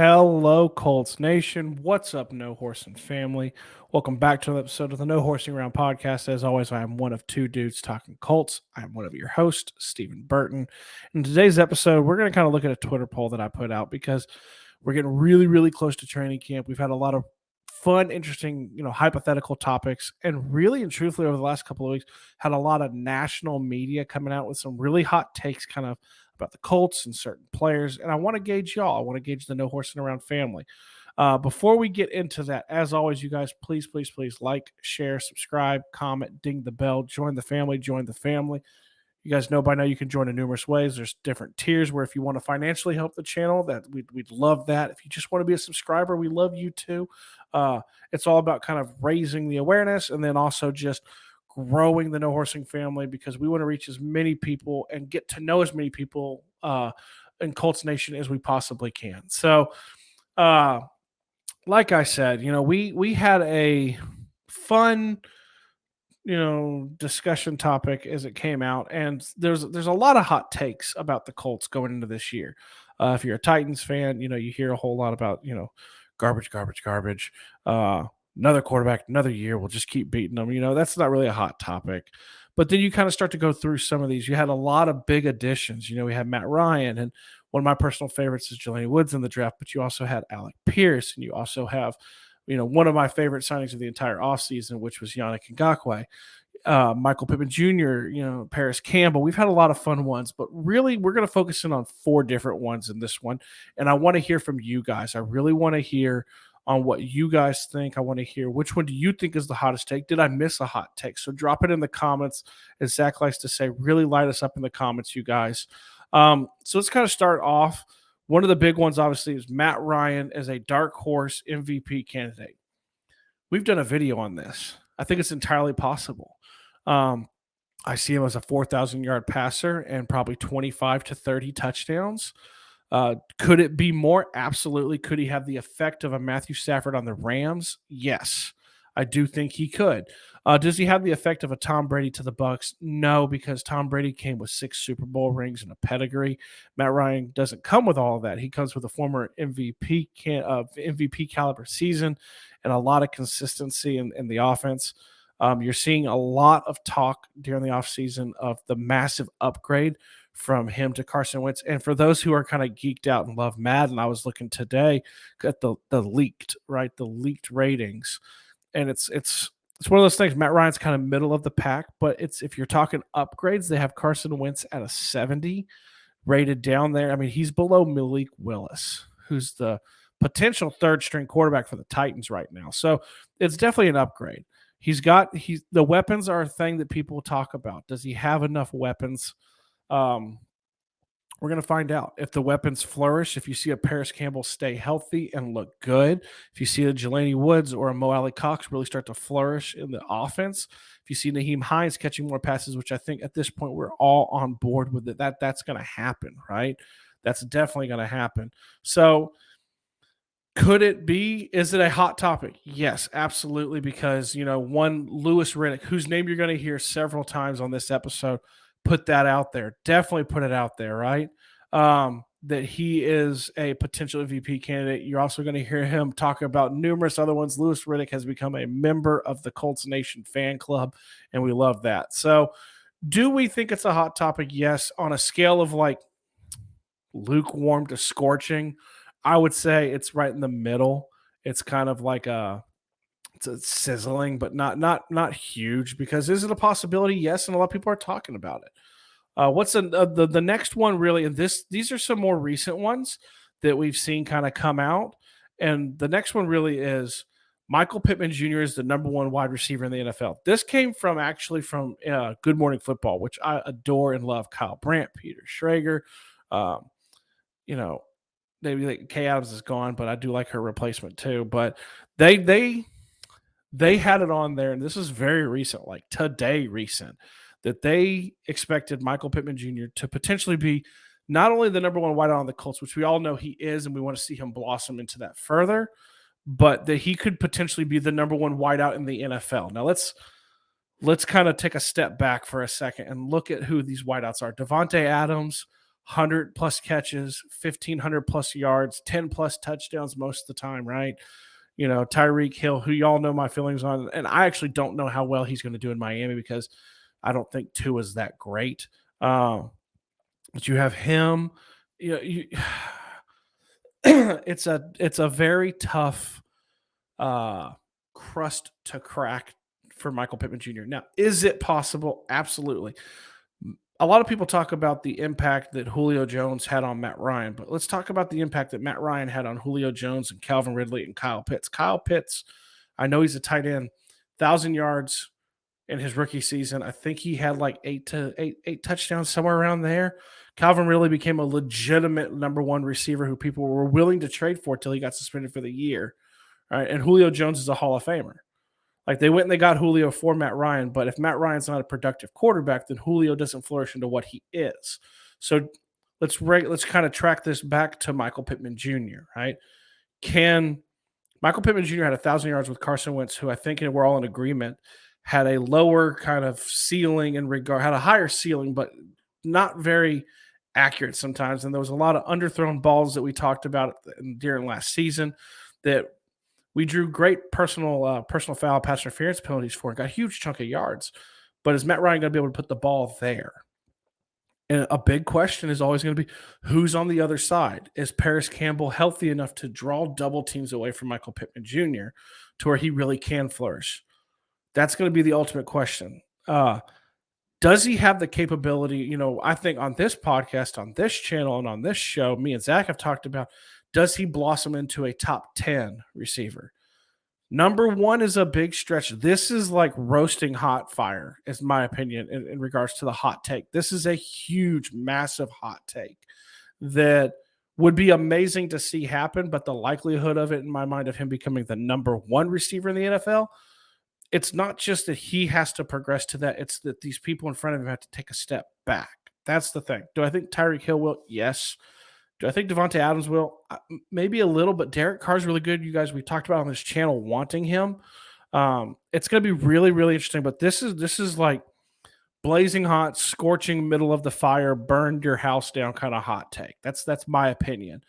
Hello, Colts Nation. What's up, No Horsing family? Welcome back to an episode of the No Horsing Around podcast. As always, I am one of two dudes talking Colts. I am one of your hosts, Stephen Burton. In today's episode, we're going to kind of look at a Twitter poll that I put out because we're getting really, really close to training camp. We've had a lot of fun, interesting, hypothetical topics, and really and truthfully, over the last couple of weeks, had a lot of national media coming out with some really hot takes, kind of about the Colts and certain players. And I want to gauge y'all. I want to gauge the No Horsing Around family. Before we get into that, as always, you guys, please, please, please like, share, subscribe, comment, ding the bell, join the family, join the family. You guys know by now you can join in numerous ways. There's different tiers where if you want to financially help the channel, that we'd love that. If you just want to be a subscriber, we love you too. It's all about kind of raising the awareness and then also just growing the No Horsing family because we want to reach as many people and get to know as many people in Colts Nation as we possibly can. So, like I said, we had a fun discussion topic as it came out, and there's a lot of hot takes about the Colts going into this year. If you're a Titans fan, you hear a whole lot about garbage, garbage, garbage. Another quarterback, another year, we'll just keep beating them. That's not really a hot topic. But then you kind of start to go through some of these. You had a lot of big additions. We had Matt Ryan, and one of my personal favorites is Jelani Woods in the draft, but you also had Alec Pierce, and you also have one of my favorite signings of the entire offseason, which was Yannick Ngakoue, Michael Pittman Jr., Paris Campbell. We've had a lot of fun ones, but really we're going to focus in on four different ones in this one. And I want to hear from you guys. I really want to hear on what you guys think. I want to hear which one do you think is the hottest take? Did I miss a hot take? So drop it in the comments. As Zach likes to say, really light us up in the comments, you guys. So let's kind of start off. One of the big ones, obviously, is Matt Ryan as a dark horse MVP candidate. We've done a video on this. I think it's entirely possible. I see him as a 4,000-yard passer and probably 25 to 30 touchdowns. Could it be more? Absolutely. Could he have the effect of a Matthew Stafford on the Rams? Yes, I do think he could. Does he have the effect of a Tom Brady to the Bucs? No, because Tom Brady came with 6 Super Bowl rings and a pedigree. Matt Ryan doesn't come with all of that. He comes with a former MVP caliber season and a lot of consistency in the offense. You're seeing a lot of talk during the offseason of the massive upgrade from him to Carson Wentz. And for those who are kind of geeked out and love Madden, I was looking today at the leaked ratings. And it's one of those things. Matt Ryan's kind of middle of the pack, but if you're talking upgrades, they have Carson Wentz at a 70 rated down there. I mean, he's below Malik Willis, who's the potential third string quarterback for the Titans right now. So it's definitely an upgrade. The weapons are a thing that people talk about. Does he have enough weapons? We're going to find out if the weapons flourish. If you see a Paris Campbell stay healthy and look good, if you see a Jelani Woods or a Mo Alley Cox really start to flourish in the offense, if you see Naheem Hines catching more passes, which I think at this point we're all on board with it, that's going to happen, right? That's definitely going to happen. So could it be? Is it a hot topic? Yes, absolutely. Because, one Louis Riddick, whose name you're going to hear several times on this episode, put that out there. Definitely put it out there, right? That he is a potential MVP candidate. You're also going to hear him talk about numerous other ones. Louis Riddick has become a member of the Colts Nation fan club, and we love that. So do we think it's a hot topic? Yes. On a scale of like lukewarm to scorching, I would say it's right in the middle. It's kind of like it's sizzling, but not huge. Because is it a possibility? Yes, and a lot of people are talking about it. What's the next one really? And these are some more recent ones that we've seen kind of come out. And the next one really is Michael Pittman Jr. is the number one wide receiver in the NFL. This came from Good Morning Football, which I adore and love. Kyle Brandt, Peter Schrager, maybe like Kay Adams is gone, but I do like her replacement too. But they had it on there, and this is very recent, like today recent, that they expected Michael Pittman Jr. to potentially be not only the number one wideout on the Colts, which we all know he is, and we want to see him blossom into that further, but that he could potentially be the number one wideout in the NFL. Now let's kind of take a step back for a second and look at who these wideouts are. Devontae Adams, 100 plus catches, 1,500 plus yards, 10 plus touchdowns most of the time, right? Tyreek Hill, who y'all know my feelings on, and I actually don't know how well he's going to do in Miami because I don't think Tua is that great. But you have him. You, know, you it's a very tough crust to crack for Michael Pittman Jr. Now, is it possible? Absolutely. A lot of people talk about the impact that Julio Jones had on Matt Ryan, but let's talk about the impact that Matt Ryan had on Julio Jones and Calvin Ridley and Kyle Pitts. Kyle Pitts, I know he's a tight end, 1,000 yards in his rookie season. I think he had like eight touchdowns, somewhere around there. Calvin Ridley became a legitimate number one receiver who people were willing to trade for till he got suspended for the year. Right? And Julio Jones is a Hall of Famer. Like, they went and they got Julio for Matt Ryan, but if Matt Ryan's not a productive quarterback, then Julio doesn't flourish into what he is. So let's kind of track this back to Michael Pittman Jr. Right? Can Michael Pittman Jr. had 1,000 yards with Carson Wentz, who I think we're all in agreement had a lower kind of ceiling had a higher ceiling, but not very accurate sometimes. And there was a lot of underthrown balls that we talked about during last season that we drew great personal foul pass interference penalties for and got a huge chunk of yards. But is Matt Ryan going to be able to put the ball there? And a big question is always going to be, who's on the other side? Is Paris Campbell healthy enough to draw double teams away from Michael Pittman Jr. to where he really can flourish? That's going to be the ultimate question. Does he have the capability? I think on this podcast, on this channel, and on this show, me and Zach have talked about, does he blossom into a top 10 receiver? Number one is a big stretch. This is like roasting hot fire, is my opinion, in regards to the hot take. This is a huge, massive hot take that would be amazing to see happen, but the likelihood of it, in my mind, of him becoming the number one receiver in the NFL, it's not just that he has to progress to that. It's that these people in front of him have to take a step back. That's the thing. Do I think Tyreek Hill will? Yes. Do I think Devontae Adams will? Maybe a little, but Derek Carr's really good. You guys, we talked about on this channel wanting him. It's going to be really, really interesting. But this is like blazing hot, scorching middle of the fire, burned your house down kind of hot take. That's my opinion.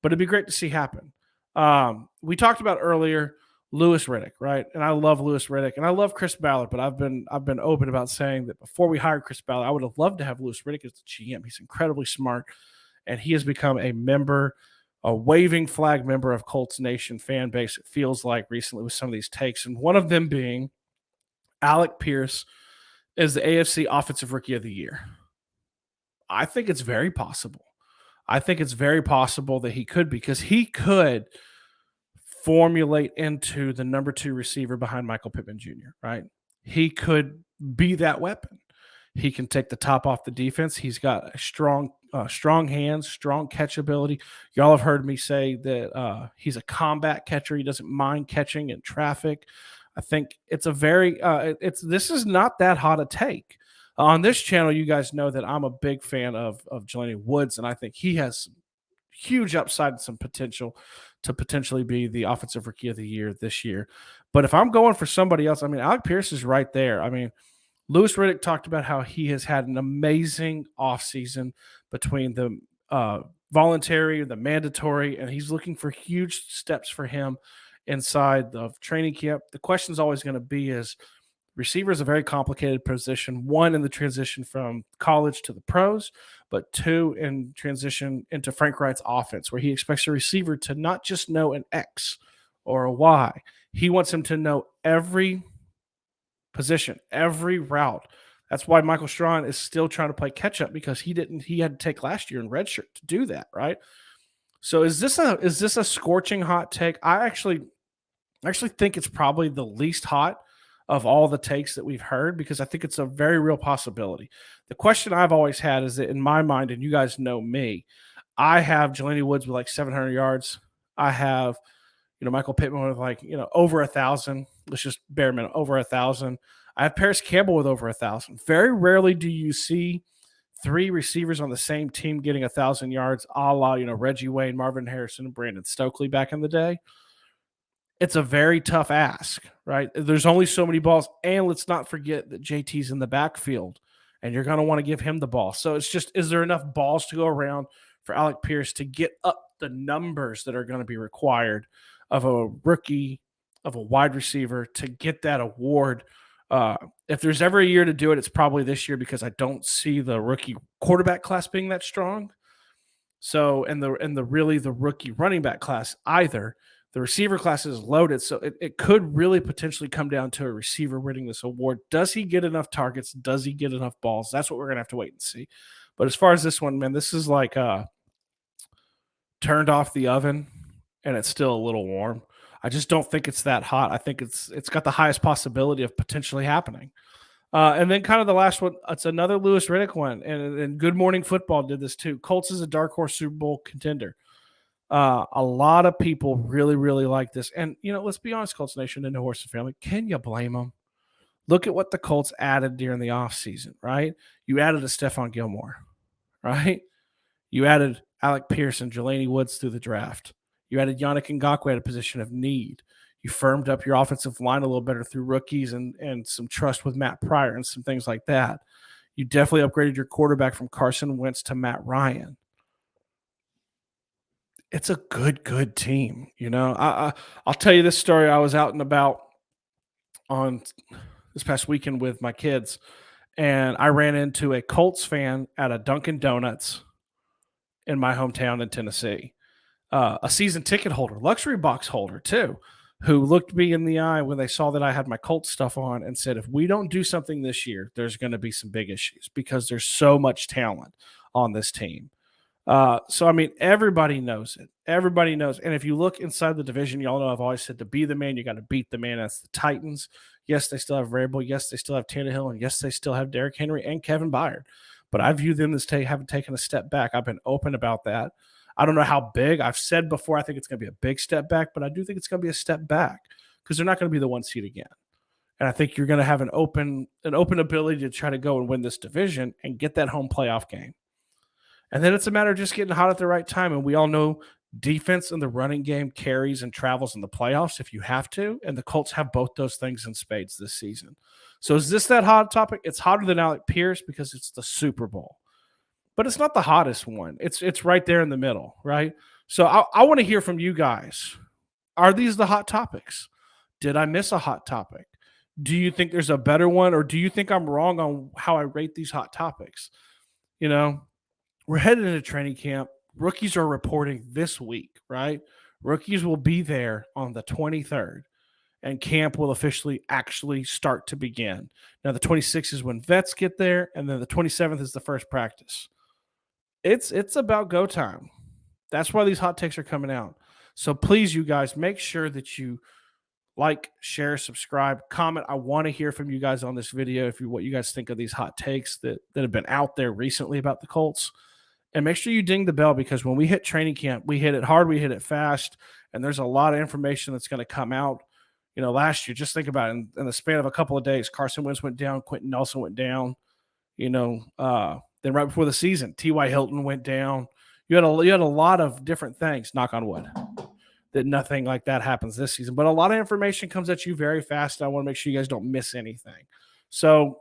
But it'd be great to see happen. We talked about earlier Louis Riddick, right? And I love Louis Riddick, and I love Chris Ballard. But I've been open about saying that before we hired Chris Ballard, I would have loved to have Louis Riddick as the GM. He's incredibly smart. And he has become a waving flag member of Colts Nation fan base, it feels like, recently with some of these takes. And one of them being Alec Pierce is the AFC Offensive Rookie of the Year. I think it's very possible. I think it's very possible that he could, because he could formulate into the number two receiver behind Michael Pittman Jr., right? He could be that weapon. He can take the top off the defense. He's got a strong hands, strong catch ability. Y'all have heard me say that he's a combat catcher. He doesn't mind catching in traffic. I think it's a very this is not that hot a take. On this channel, you guys know that I'm a big fan of Jelani Woods, and I think he has some huge upside and some potential to potentially be the Offensive Rookie of the Year this year. But if I'm going for somebody else, I mean, Alec Pierce is right there. I mean, Louis Riddick talked about how he has had an amazing offseason between the voluntary, the mandatory, and he's looking for huge steps for him inside of training camp. The question is always going to be, is receiver is a very complicated position, one in the transition from college to the pros, but two in transition into Frank Wright's offense, where he expects a receiver to not just know an X or a Y. He wants him to know every position, every route. That's why Michael Strawn is still trying to play catch up, because he had to take last year in redshirt to do that, right? So is this a scorching hot take? I actually think it's probably the least hot of all the takes that we've heard, because I think it's a very real possibility. The question I've always had is that, in my mind, and you guys know me, I have Jelani Woods with like 700 yards. I have Michael Pittman with like over 1,000. Let's just bare minimum over 1,000. I have Paris Campbell with over 1,000. Very rarely do you see three receivers on the same team getting 1,000 yards, a la Reggie Wayne, Marvin Harrison, and Brandon Stokely back in the day. It's a very tough ask, right? There's only so many balls, and let's not forget that JT's in the backfield and you're going to want to give him the ball. So it's just, is there enough balls to go around for Alec Pierce to get up the numbers that are going to be required of a rookie, of a wide receiver to get that award? If there's ever a year to do it, it's probably this year because I don't see the rookie quarterback class being that strong. So, and the really the rookie running back class either. The receiver class is loaded, so it could really potentially come down to a receiver winning this award. Does he get enough targets? Does he get enough balls? That's what we're gonna have to wait and see. But as far as this one, man, this is like turned off the oven and it's still a little warm. I just don't think it's that hot. I think it's got the highest possibility of potentially happening. And then kind of the last one, it's another Lewis Riddick one, and Good Morning Football did this too. Colts is a dark horse Super Bowl contender. A lot of people really, really like this. And, let's be honest, Colts Nation and the Horse family, can you blame them? Look at what the Colts added during the offseason, right? You added a Stephon Gilmore, right? You added Alec Pierce and Jelani Woods through the draft. You added Yannick Ngakoue at a position of need. You firmed up your offensive line a little better through rookies and some trust with Matt Pryor and some things like that. You definitely upgraded your quarterback from Carson Wentz to Matt Ryan. It's a good team. I'll tell you this story. I was out and about on this past weekend with my kids, and I ran into a Colts fan at a Dunkin' Donuts in my hometown in Tennessee. A season ticket holder, luxury box holder too, who looked me in the eye when they saw that I had my Colts stuff on and said, if we don't do something this year, there's going to be some big issues because there's so much talent on this team. So, I mean, everybody knows it. Everybody knows. And if you look inside the division, y'all know I've always said to be the man, you got to beat the man. That's the Titans. Yes, they still have Vrabel. Yes, they still have Tannehill. And yes, they still have Derrick Henry and Kevin Byard. But I view them as having taken a step back. I've been open about that. I don't know how big. I've said before I think it's going to be a big step back, but I do think it's going to be a step back because they're not going to be the one seed again. And I think you're going to have an open ability to try to go and win this division and get that home playoff game. And then it's a matter of just getting hot at the right time. And we all know defense in the running game carries and travels in the playoffs if you have to. And the Colts have both those things in spades this season. So is this that hot topic? It's hotter than Alec Pierce because it's the Super Bowl. But it's not the hottest one. It's right there in the middle, right? So I want to hear from you guys. Are these the hot topics? Did I miss a hot topic? Do you think there's a better one, or do you think I'm wrong on how I rate these hot topics? We're headed into training camp. Rookies are reporting this week, right? Rookies will be there on the 23rd, and camp will actually start to begin. Now, the 26th is when vets get there, and then the 27th is the first practice. It's about go time. That's why these hot takes are coming out. So please, you guys, make sure that you like, share, subscribe, comment. I want to hear from you guys on this video what you guys think of these hot takes that have been out there recently about the Colts. And make sure you ding the bell because when we hit training camp, we hit it hard, we hit it fast, and there's a lot of information that's going to come out. Last year, just think about it. In the span of a couple of days, Carson Wentz went down, Quentin Nelson went down. Then right before the season, T.Y. Hilton went down. You had a lot of different things, knock on wood, that nothing like that happens this season. But a lot of information comes at you very fast. I want to make sure you guys don't miss anything. So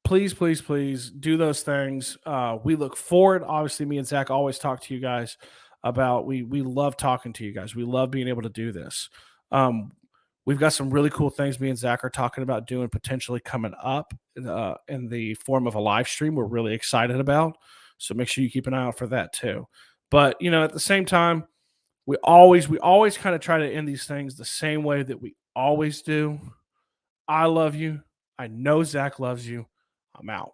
please, please, please do those things. We look forward. Obviously, me and Zach always talk to you guys about we love talking to you guys. We love being able to do this. We've got some really cool things me and Zach are talking about doing potentially coming up in the form of a live stream we're really excited about. So make sure you keep an eye out for that too. But, at the same time, we always kind of try to end these things the same way that we always do. I love you. I know Zach loves you. I'm out.